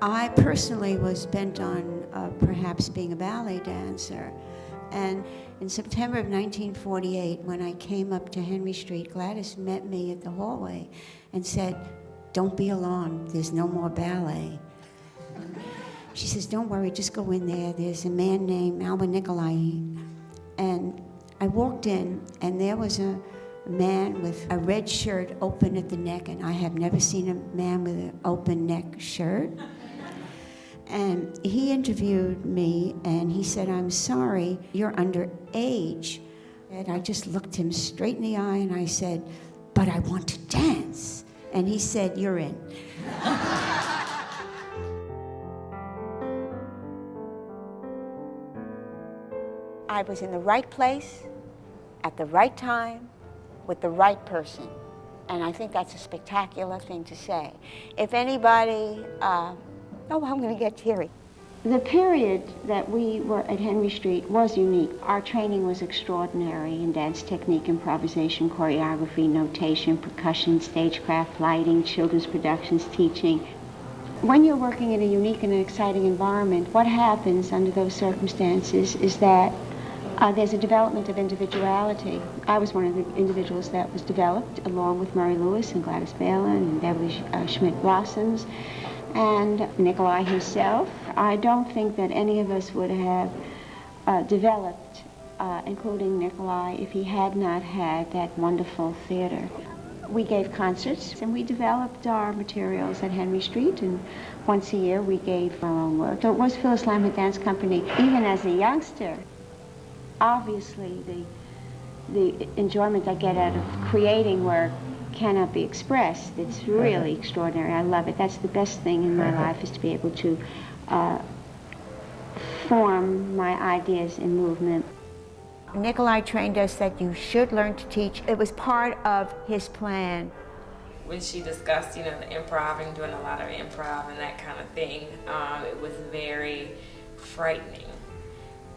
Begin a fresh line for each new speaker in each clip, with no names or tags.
I personally was bent on perhaps being a ballet dancer. And in September of 1948, when I came up to Henry Street, Gladys met me at the hallway and said, "Don't be alarmed, there's no more ballet." She says, "Don't worry, just go in there. There's a man named Alwin Nikolais." And I walked in, and there was a man with a red shirt open at the neck, and I have never seen a man with an open neck shirt. And he interviewed me, and he said, "I'm sorry, you're underage." And I just looked him straight in the eye, and I said, "But I want to dance." And he said, "You're in." I was in the right place, at the right time, with the right person. And I think that's a spectacular thing to say. If anybody, I'm going to get teary. The period that we were at Henry Street was unique. Our training was extraordinary in dance technique, improvisation, choreography, notation, percussion, stagecraft, lighting, children's productions, teaching. When you're working in a unique and an exciting environment, what happens under those circumstances is that there's a development of individuality. I was one of the individuals that was developed along with Murray Lewis and Gladys Balin and Beverly Schmidt-Blossoms and Nikolai himself. I don't think that any of us would have developed, including Nikolai, if he had not had that wonderful theater. We gave concerts and we developed our materials at Henry Street, and once a year we gave our own work. So it was Phyllis Lamhut Dance Company. Even as a youngster, obviously the enjoyment I get out of creating work cannot be expressed. It's really extraordinary. I love it. That's the best thing in my life, is to be able to form my ideas in movement. Nikolai trained us that you should learn to teach. It was part of his plan.
When she discussed, the improv and doing a lot of improv and that kind of thing, it was very frightening.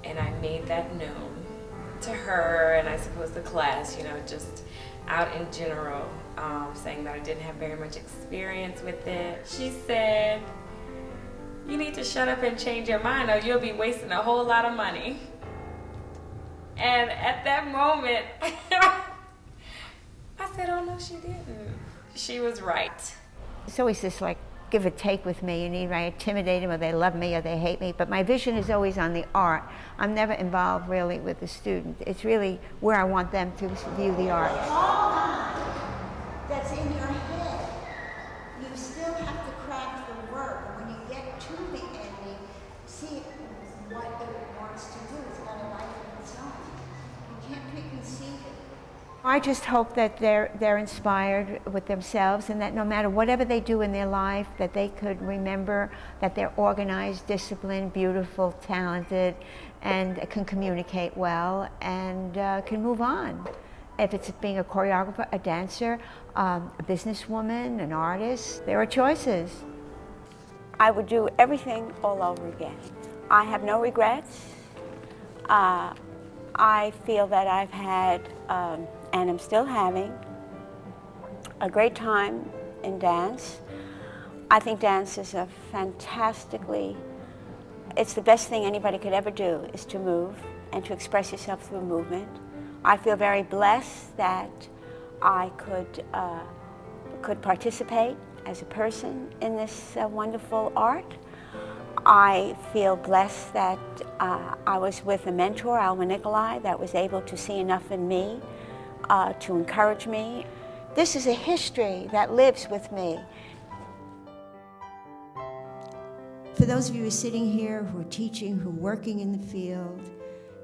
And I made that known to her and I suppose the class, just out in general, saying that I didn't have very much experience with it. She said, "You need to shut up and change your mind or you'll be wasting a whole lot of money." And at that moment, I said, "Oh no, she didn't." She was right.
It's always this give or take with me, and either I intimidate them or they love me or they hate me, but my vision is always on the art. I'm never involved really with the student. It's really where I want them to view the art. That's in your head. You still have to craft the work, and when you get to the ending, see what it wants to do. It's got a life of its own. You can't preconceive it. I just hope that they're inspired with themselves, and that no matter whatever they do in their life, that they could remember that they're organized, disciplined, beautiful, talented, and can communicate well, and can move on. If it's being a choreographer, a dancer, a businesswoman, an artist, there are choices. I would do everything all over again. I have no regrets. I feel that I've had, and I'm still having, a great time in dance. I think dance is it's the best thing anybody could ever do, is to move and to express yourself through movement. I feel very blessed that I could participate as a person in this wonderful art. I feel blessed that I was with a mentor, Alwin Nikolais, that was able to see enough in me to encourage me. This is a history that lives with me. For those of you who are sitting here, who are teaching, who are working in the field,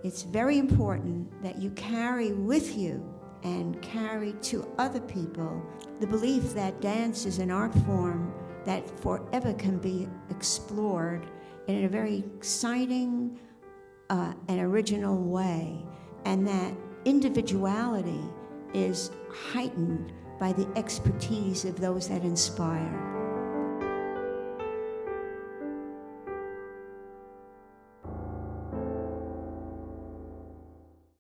it's very important that you carry with you and carry to other people the belief that dance is an art form that forever can be explored in a very exciting and original way, and that individuality is heightened by the expertise of those that inspire.